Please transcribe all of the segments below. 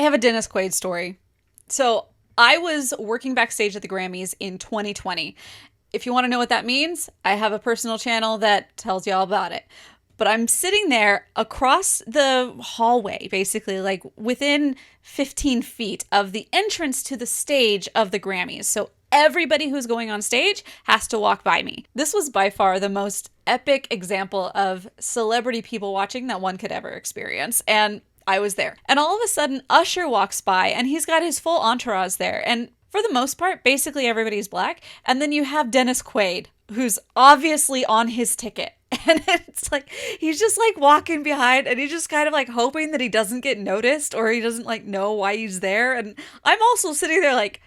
I have a Dennis Quaid story. So I was working backstage at the Grammys in 2020. If you want to know what that means, I have a personal channel that tells you all about it. But I'm sitting there across the hallway, basically, like within 15 feet of the entrance to the stage of the Grammys. So everybody who's going on stage has to walk by me. This was by far the most epic example of celebrity people watching that one could ever experience. And I was there. And all of a sudden, Usher walks by and he's got his full entourage there. And for the most part, basically everybody's black. And then you have Dennis Quaid, who's obviously on his ticket. And it's like, he's just like walking behind and he's just kind of like hoping that he doesn't get noticed or he doesn't like know why he's there. And I'm also sitting there like,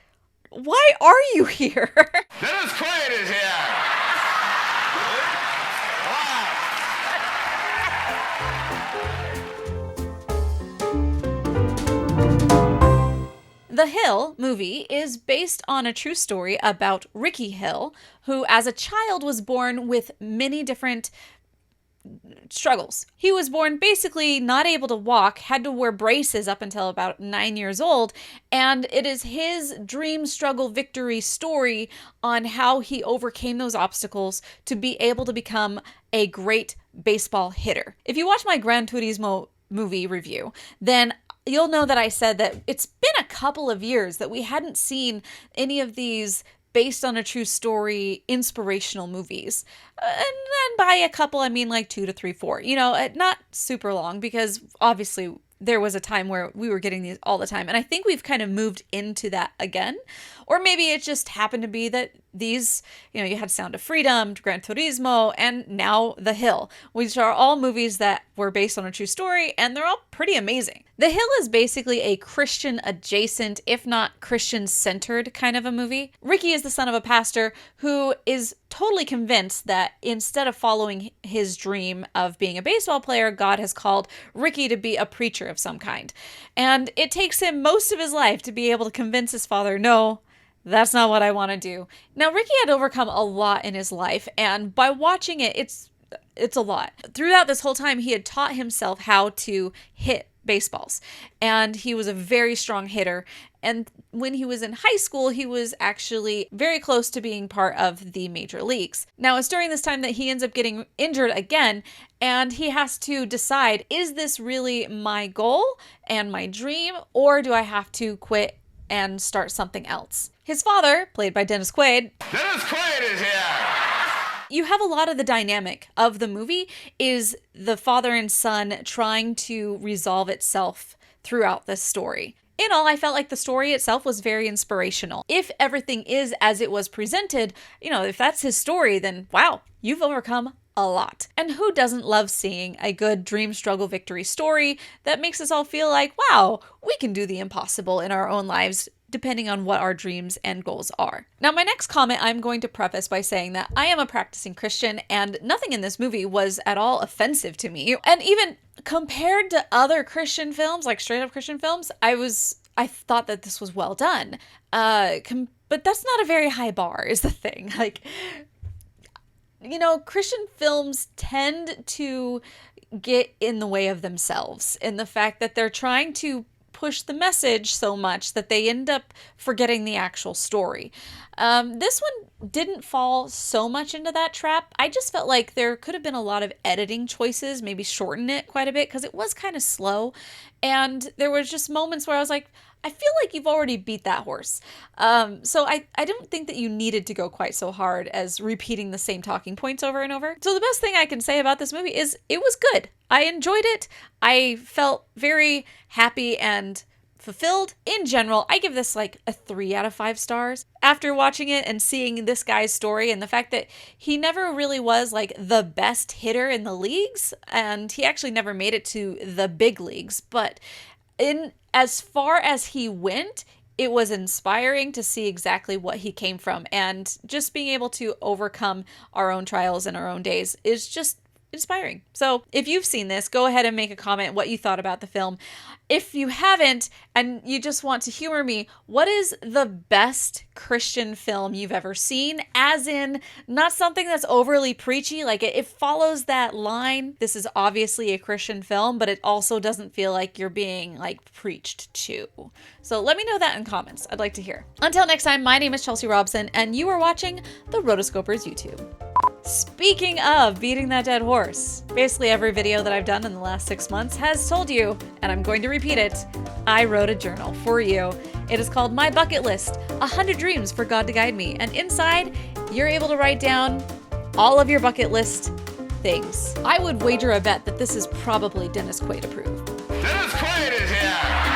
why are you here? Dennis Quaid is here. The Hill movie is based on a true story about Rickey Hill, who as a child was born with many different struggles. He was born basically not able to walk, had to wear braces up until about 9 years old, and it is his dream struggle victory story on how he overcame those obstacles to be able to become a great baseball hitter. If you watch my Gran Turismo movie review, then you'll know that I said that it's been a couple of years that we hadn't seen any of these based on a true story inspirational movies. And then by a couple, I mean like 2 to 3, 4. You know, not super long because obviously there was a time where we were getting these all the time. And I think we've kind of moved into that again. Or maybe it just happened to be that these, you had Sound of Freedom, Gran Turismo, and now The Hill, which are all movies that were based on a true story, and they're all pretty amazing. The Hill is basically a Christian adjacent, if not Christian centered kind of a movie. Rickey is the son of a pastor who is totally convinced that instead of following his dream of being a baseball player, God has called Rickey to be a preacher of some kind. And it takes him most of his life to be able to convince his father, no, that's not what I want to do. Now, Rickey had overcome a lot in his life, and by watching it, it's a lot. Throughout this whole time, he had taught himself how to hit baseballs, and he was a very strong hitter. And when he was in high school, he was actually very close to being part of the major leagues. Now, it's during this time that he ends up getting injured again, and he has to decide, is this really my goal and my dream, or do I have to quit and start something else? His father, played by Dennis Quaid. Dennis Quaid is here. You have a lot of the dynamic of the movie is the father and son trying to resolve itself throughout this story. In all, I felt like the story itself was very inspirational. If everything is as it was presented, if that's his story, then wow, you've overcome a lot. And who doesn't love seeing a good dream struggle victory story that makes us all feel like, wow, we can do the impossible in our own lives, depending on what our dreams and goals are. Now, my next comment I'm going to preface by saying that I am a practicing Christian and nothing in this movie was at all offensive to me. And even compared to other Christian films, like straight up Christian films, I thought that this was well done. But that's not a very high bar is the thing. Christian films tend to get in the way of themselves in the fact that they're trying to push the message so much that they end up forgetting the actual story. This one didn't fall so much into that trap. I just felt like there could have been a lot of editing choices, maybe shorten it quite a bit because it was kind of slow. And there was just moments where I was like, I feel like you've already beat that horse. So I don't think that you needed to go quite so hard as repeating the same talking points over and over. So the best thing I can say about this movie is it was good. I enjoyed it. I felt very happy and fulfilled. In general, I give this like a 3 out of 5 stars. After watching it and seeing this guy's story and the fact that he never really was like the best hitter in the leagues, and he actually never made it to the big leagues, but in as far as he went, it was inspiring to see exactly what he came from, and just being able to overcome our own trials and our own days is just inspiring. So if you've seen this, go ahead and make a comment what you thought about the film. If you haven't and you just want to humor me, what is the best Christian film you've ever seen? As in, not something that's overly preachy, like it follows that line. This is obviously a Christian film, but it also doesn't feel like you're being like preached to. So let me know that in comments. I'd like to hear. Until next time, my name is Chelsea Robson, and you are watching the Rotoscopers YouTube. Speaking of beating that dead horse, basically every video that I've done in the last 6 months has told you, and I'm going to repeat it, I wrote a journal for you. It is called My Bucket List, 100 Dreams for God to Guide Me. And inside, you're able to write down all of your bucket list things. I would wager a bet that this is probably Dennis Quaid approved. Dennis Quaid is here!